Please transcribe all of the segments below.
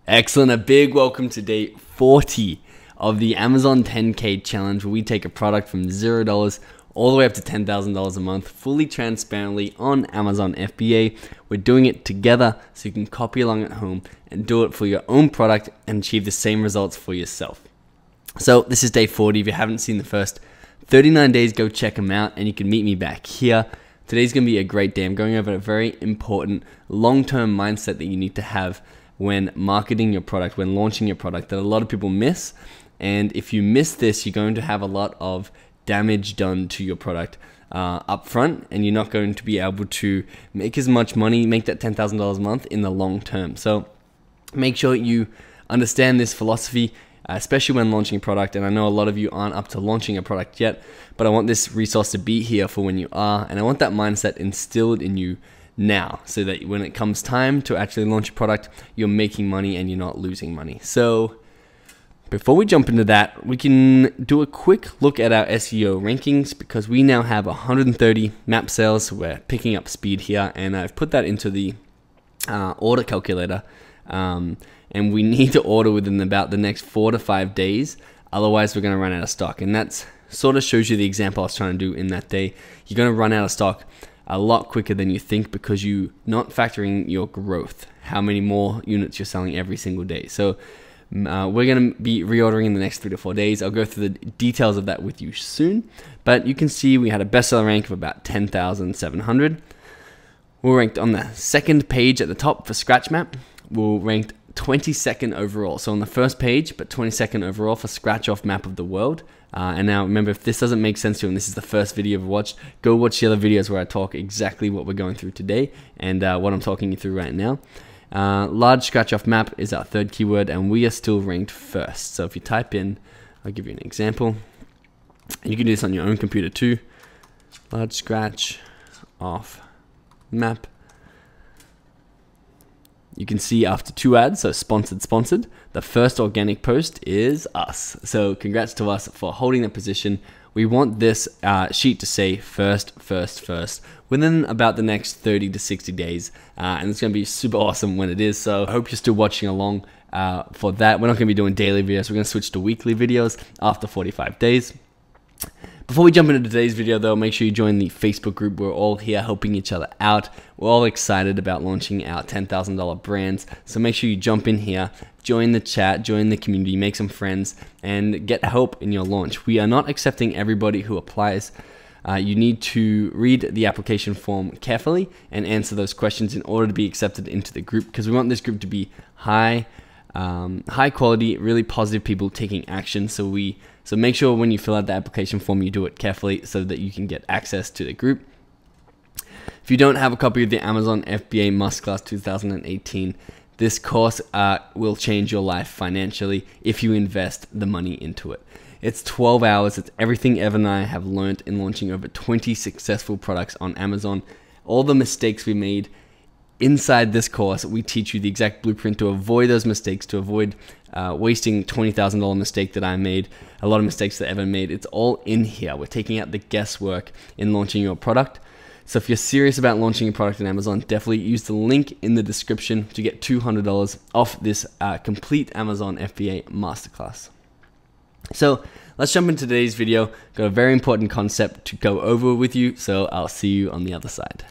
Excellent. A big welcome to day 40 of the Amazon 10K challenge, where we take a product from $0 all the way up to $10,000 a month, fully transparently on Amazon FBA. We're doing it together so you can copy along at home and do it for your own product and achieve the same results for yourself. So this is day 40. If you haven't seen the first 39 days, go check them out and you can meet me back here. Today's going to be a great day. I'm going over a very important long-term mindset that you need to have when marketing your product, when launching your product, that a lot of people miss. And if you miss this, you're going to have a lot of damage done to your product up front, and you're not going to be able to make as much money, make that $10,000 a month in the long term. So make sure you understand this philosophy, especially when launching a product. And I know a lot of you aren't up to launching a product yet, but I want this resource to be here for when you are, and I want that mindset instilled in you now, so that when it comes time to actually launch a product, you're making money and you're not losing money. So before we jump into that, we can do a quick look at our SEO rankings, because we now have 130 map sales. So we're picking up speed here, and I've put that into the order calculator, and we need to order within about the next 4 to 5 days, otherwise we're going to run out of stock. And that's sort of shows you the example I was trying to do in that day. You're going to run out of stock a lot quicker than you think, because you're not factoring your growth, how many more units you're selling every single day. So we're going to be reordering in the next 3 to 4 days. I'll go through the details of that with you soon, but you can see we had a bestseller rank of about 10,700. We're ranked on the second page at the top for Scratch Map. We're ranked 22nd overall, so on the first page, but 22nd overall for Scratch Off Map of the World. And now remember, if this doesn't make sense to you and this is the first video you've watched, go watch the other videos where I talk exactly what we're going through today and what I'm talking you through right now. Large Scratch Off Map is our third keyword, and we are still ranked first. So if you type in, I'll give you an example, and you can do this on your own computer too. Large Scratch Off Map. You can see after 2 ads, so sponsored, the first organic post is us. So congrats to us for holding that position. We want this sheet to say first within about the next 30 to 60 days. And it's going to be super awesome when it is. So I hope you're still watching along for that. We're not going to be doing daily videos. We're going to switch to weekly videos after 45 days. Before we jump into today's video though, make sure you join the Facebook group. We're all here helping each other out. We're all excited about launching our $10,000 brands. So make sure you jump in here, join the chat, join the community, make some friends, and get help in your launch. We are not accepting everybody who applies. You need to read the application form carefully and answer those questions in order to be accepted into the group, because we want this group to be high quality, really positive people taking action. So make sure when you fill out the application form, you do it carefully so that you can get access to the group. If you don't have a copy of the Amazon FBA Masterclass 2018, this course will change your life financially if you invest the money into it. It's 12 hours. It's everything Evan and I have learned in launching over 20 successful products on Amazon. All the mistakes we made. Inside this course, we teach you the exact blueprint to avoid those mistakes, to avoid wasting $20,000 mistake that I made, a lot of mistakes that Evan made. It's all in here. We're taking out the guesswork in launching your product. So if you're serious about launching a product on Amazon, definitely use the link in the description to get $200 off this complete Amazon FBA Masterclass. So let's jump into today's video. Got a very important concept to go over with you, so I'll see you on the other side.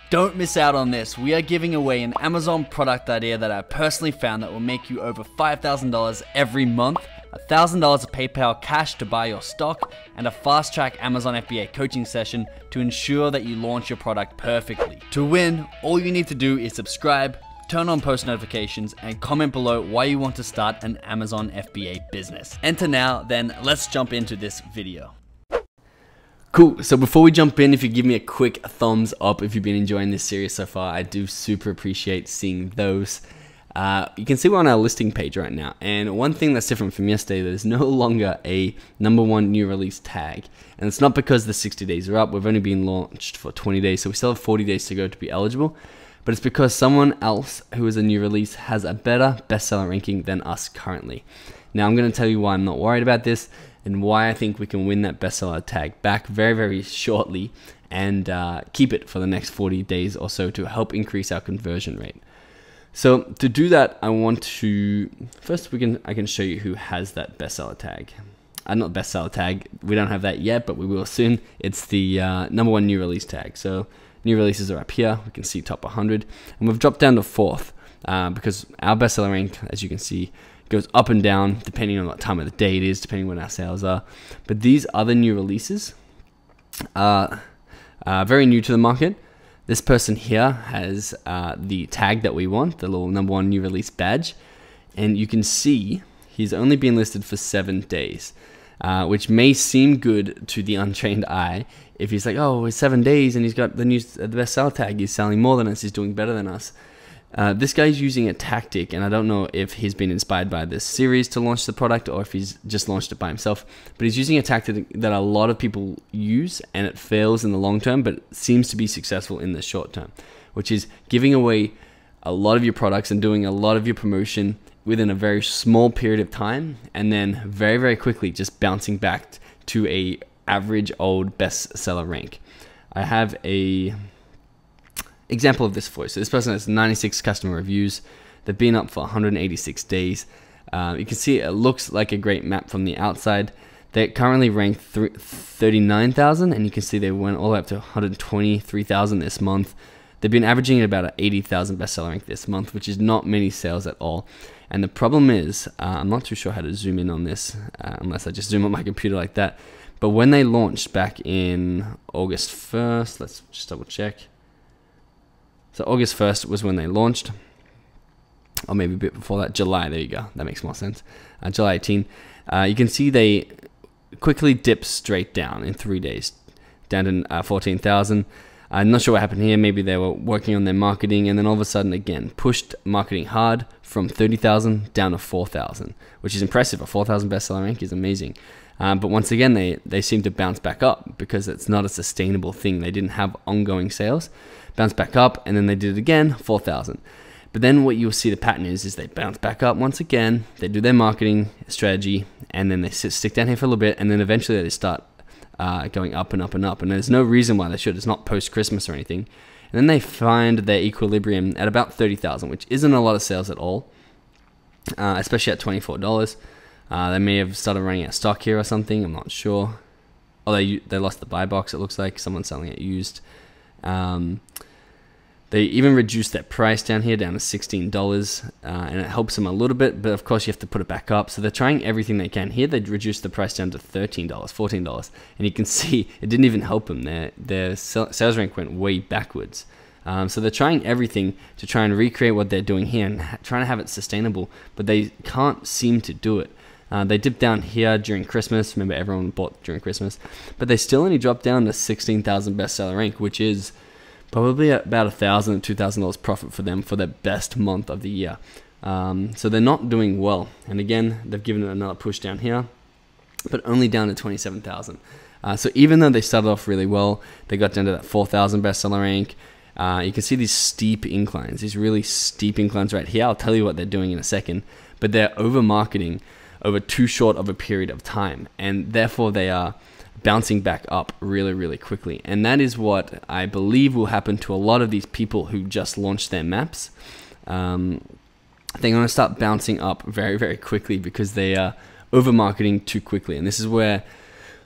Don't miss out on this. We are giving away an Amazon product idea that I personally found that will make you over $5,000 every month, $1,000 of PayPal cash to buy your stock, and a fast-track Amazon FBA coaching session to ensure that you launch your product perfectly. To win, all you need to do is subscribe, turn on post notifications, and comment below why you want to start an Amazon FBA business. Enter now, then let's jump into this video. Cool, so before we jump in, if you give me a quick thumbs up if you've been enjoying this series so far, I do super appreciate seeing those. You can see we're on our listing page right now, and one thing that's different from yesterday, there's no longer a #1 new release tag, and it's not because the 60 days are up. We've only been launched for 20 days, so we still have 40 days to go to be eligible, but it's because someone else who is a new release has a better bestseller ranking than us currently. Now I'm going to tell you why I'm not worried about this, and why I think we can win that bestseller tag back very, very shortly, and keep it for the next 40 days or so to help increase our conversion rate. So to do that, I want to, first I can show you who has that bestseller tag. Not bestseller tag, we don't have that yet, but we will soon. It's the #1 new release tag. So new releases are up here. We can see top 100, and we've dropped down to 4th because our bestseller rank, as you can see, goes up and down depending on what time of the day it is, depending on when our sales are. But these other new releases are very new to the market. This person here has the tag that we want, the little #1 new release badge, and you can see he's only been listed for 7 days, which may seem good to the untrained eye. If he's like, oh, it's 7 days and he's got the bestseller tag, he's selling more than us, he's doing better than us. This guy's using a tactic, and I don't know if he's been inspired by this series to launch the product or if he's just launched it by himself, but he's using a tactic that a lot of people use, and it fails in the long term, but seems to be successful in the short term, which is giving away a lot of your products and doing a lot of your promotion within a very small period of time, and then very, very quickly just bouncing back to a average old bestseller rank. I have a example of this for you. So this person has 96 customer reviews. They've been up for 186 days. You can see it looks like a great map from the outside. They currently rank 39,000, and you can see they went all the way up to 123,000 this month. They've been averaging at about an 80,000 bestseller rank this month, which is not many sales at all. And the problem is, I'm not too sure how to zoom in on this, unless I just zoom on my computer like that. But when they launched back in August 1st, let's just double check. So August 1st was when they launched, or maybe a bit before that, July, there you go, that makes more sense. July 18, you can see they quickly dipped straight down in 3 days, down to 14,000. I'm not sure what happened here, maybe they were working on their marketing, and then all of a sudden again, pushed marketing hard from 30,000 down to 4,000, which is impressive. A 4,000 bestseller rank is amazing. But once again, they seem to bounce back up because it's not a sustainable thing. They didn't have ongoing sales. Bounce back up, and then they did it again, 4,000. But then what you'll see the pattern is they bounce back up once again, they do their marketing strategy, and then they stick down here for a little bit, and then eventually they start going up and up and up. And there's no reason why they should. It's not post-Christmas or anything. And then they find their equilibrium at about 30,000, which isn't a lot of sales at all, especially at $24. They may have started running out of stock here or something, I'm not sure. Oh, they lost the buy box, it looks like. Someone's selling it used. They even reduced that price down here down to $16, and it helps them a little bit, but of course you have to put it back up. So they're trying everything they can. Here they reduced the price down to $13, $14, and you can see it didn't even help them. Their sales rank went way backwards. So they're trying everything to try and recreate what they're doing here and trying to have it sustainable, but they can't seem to do it. They dipped down here during Christmas. Remember, everyone bought during Christmas, but they still only dropped down to 16,000 bestseller rank, which is probably about $1,000 to $2,000 profit for them for their best month of the year. So they're not doing well. And again, they've given it another push down here, but only down to 27,000. So even though they started off really well, they got down to that 4,000 bestseller rank. You can see these steep inclines, these really steep inclines right here. I'll tell you what they're doing in a second, but they're over marketing over too short of a period of time, and therefore they are bouncing back up really, really quickly. And that is what I believe will happen to a lot of these people who just launched their maps. They're going to start bouncing up very, very quickly because they are over marketing too quickly. And this is where,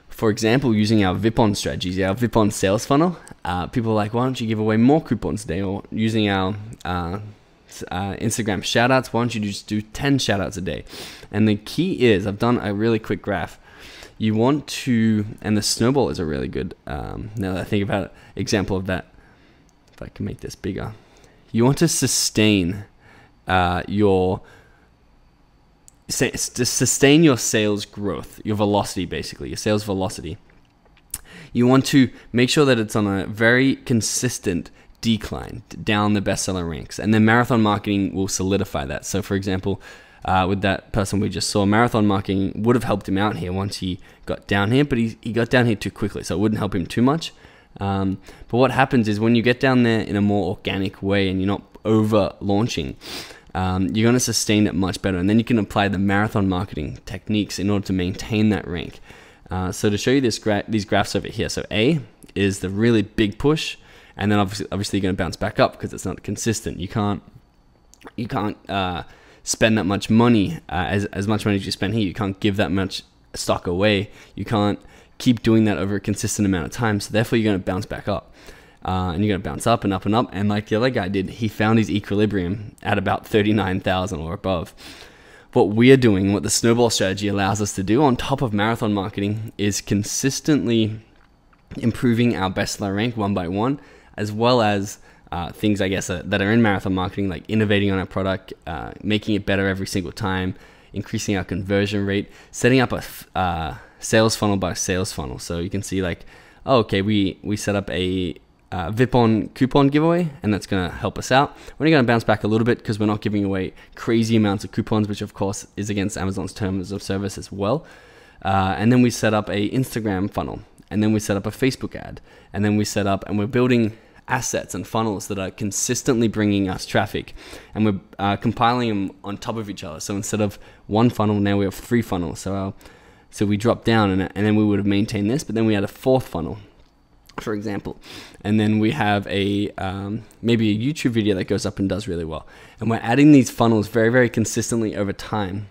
for example, using our VIP-on strategies, our VIP-on sales funnel, people are like, why don't you give away more coupons today? Or using our Instagram shoutouts, why don't you just do 10 shoutouts a day? And the key is, I've done a really quick graph. You want to, and the snowball is a really good, now that I think about it, example of that. If I can make this bigger. You want to sustain sustain your sales growth, your velocity basically, your sales velocity. You want to make sure that it's on a very consistent decline down the bestseller ranks, and then marathon marketing will solidify that. So for example, with that person we just saw, marathon marketing would have helped him out here once he got down here, but he got down here too quickly, so it wouldn't help him too much. But what happens is when you get down there in a more organic way and you're not over launching, you're going to sustain it much better, and then you can apply the marathon marketing techniques in order to maintain that rank. So to show you these graphs over here, so A is the really big push, and then obviously you're going to bounce back up because it's not consistent. You can't You can't spend that much money, as much money as you spend here. You can't give that much stock away. You can't keep doing that over a consistent amount of time. So therefore, you're going to bounce back up. And you're going to bounce up and up and up. And like the other guy did, he found his equilibrium at about 39,000 or above. What we are doing, what the snowball strategy allows us to do on top of marathon marketing, is consistently improving our bestseller rank one by one, as well as things, I guess, that are in marathon marketing, like innovating on our product, making it better every single time, increasing our conversion rate, setting up a sales funnel by sales funnel. So you can see like, oh, okay, we set up a VIP-on coupon giveaway, and that's going to help us out. We're going to bounce back a little bit because we're not giving away crazy amounts of coupons, which of course is against Amazon's terms of service as well. And then we set up a Instagram funnel, and then we set up a Facebook ad, and then we set up, and we're building assets and funnels that are consistently bringing us traffic, and we're compiling them on top of each other. So instead of one funnel, now we have 3 funnels. So we drop down, and then we would have maintained this, but then we had a 4th funnel, for example, and then we have a maybe a YouTube video that goes up and does really well, and we're adding these funnels very, very consistently over time,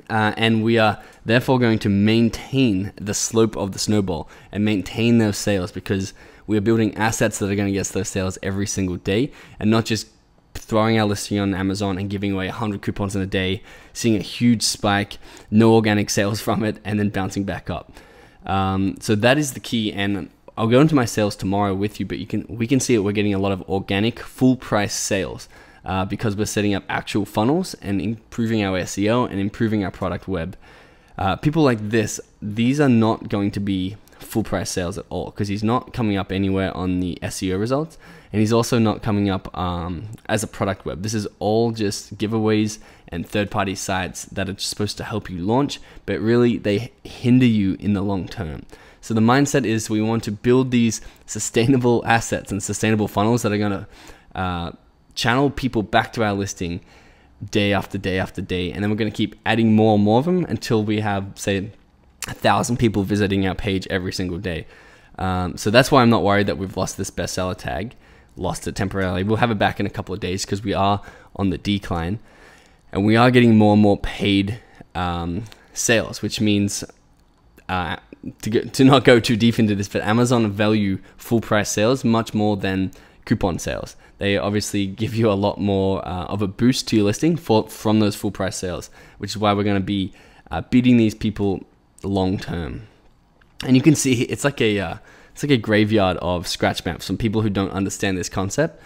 and we are therefore going to maintain the slope of the snowball and maintain those sales, because we are building assets that are going to get us those sales every single day, and not just throwing our listing on Amazon and giving away 100 coupons in a day, seeing a huge spike, no organic sales from it, and then bouncing back up. So that is the key, and I'll go into my sales tomorrow with you, but we can see it. We're getting a lot of organic full price sales because we're setting up actual funnels and improving our SEO and improving our product web. People like this, these are not going to be full price sales at all, because he's not coming up anywhere on the SEO results, and he's also not coming up as a product web. This is all just giveaways and third-party sites that are just supposed to help you launch, but really they hinder you in the long term. So the mindset is we want to build these sustainable assets and sustainable funnels that are going to channel people back to our listing day after day after day. And then we're going to keep adding more and more of them until we have, say, 1,000 people visiting our page every single day. So that's why I'm not worried that we've lost this bestseller tag, lost it temporarily. We'll have it back in a couple of days because we are on the decline, and we are getting more and more paid sales, which means to not go too deep into this, but Amazon value full price sales much more than coupon sales. They obviously give you a lot more of a boost to your listing from those full price sales, which is why we're going to be beating these people long term. And you can see it's like a graveyard of scratch maps from people who don't understand this concept.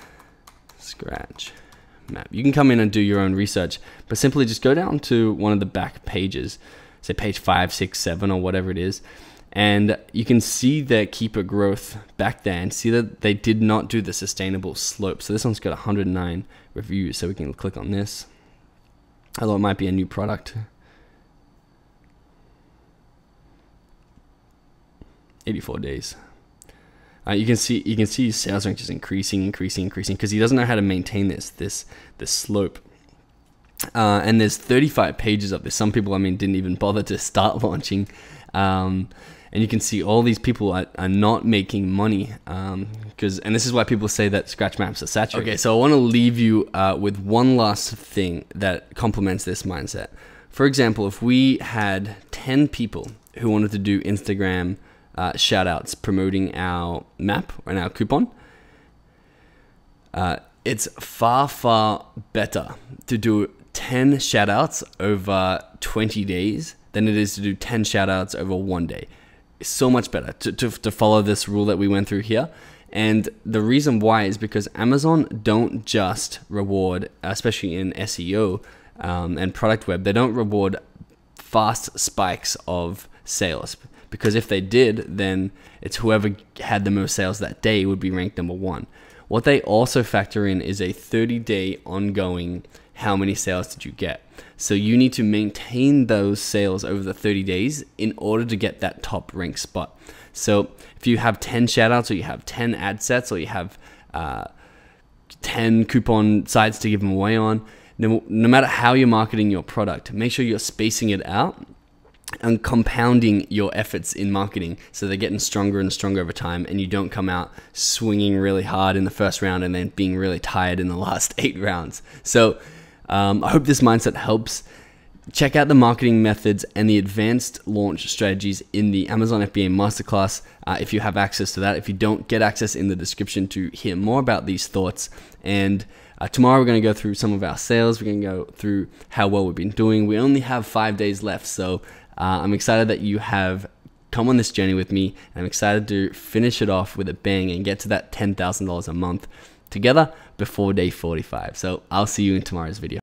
Scratch map. You can come in and do your own research, but simply just go down to one of the back pages, say page 5, 6, 7, or whatever it is, and you can see their keeper growth back there and see that they did not do the sustainable slope. So this one's got 109 reviews, so we can click on this, although it might be a new product. 84 days. You can see his sales rank is increasing because he doesn't know how to maintain this slope. And there's 35 pages of this. Some people, didn't even bother to start launching. And you can see all these people are not making money and this is why people say that scratch maps are saturated. Okay, so I want to leave you with one last thing that complements this mindset. For example, if we had 10 people who wanted to do Instagram shout outs promoting our map and our coupon, it's far better to do 10 shout outs over 20 days than it is to do 10 shout outs over 1 day. It's so much better to follow this rule that we went through here. And the reason why is because Amazon don't just reward, especially in SEO and product web, they don't reward fast spikes of sales. Because if they did, then it's whoever had the most sales that day would be ranked number 1. What they also factor in is a 30-day ongoing how many sales did you get. So you need to maintain those sales over the 30 days in order to get that top rank spot. So if you have 10 shoutouts, or you have 10 ad sets, or you have 10 coupon sites to give them away on, no matter how you're marketing your product, make sure you're spacing it out and compounding your efforts in marketing, so they're getting stronger and stronger over time, and you don't come out swinging really hard in the first round and then being really tired in the last 8 rounds. So I hope this mindset helps. Check out the marketing methods and the advanced launch strategies in the Amazon FBA Masterclass if you have access to that. If you don't, get access in the description to hear more about these thoughts. And tomorrow we're going to go through some of our sales. We're going to go through how well we've been doing. We only have 5 days left, so I'm excited that you have come on this journey with me, and I'm excited to finish it off with a bang and get to that $10,000 a month together before day 45. So I'll see you in tomorrow's video.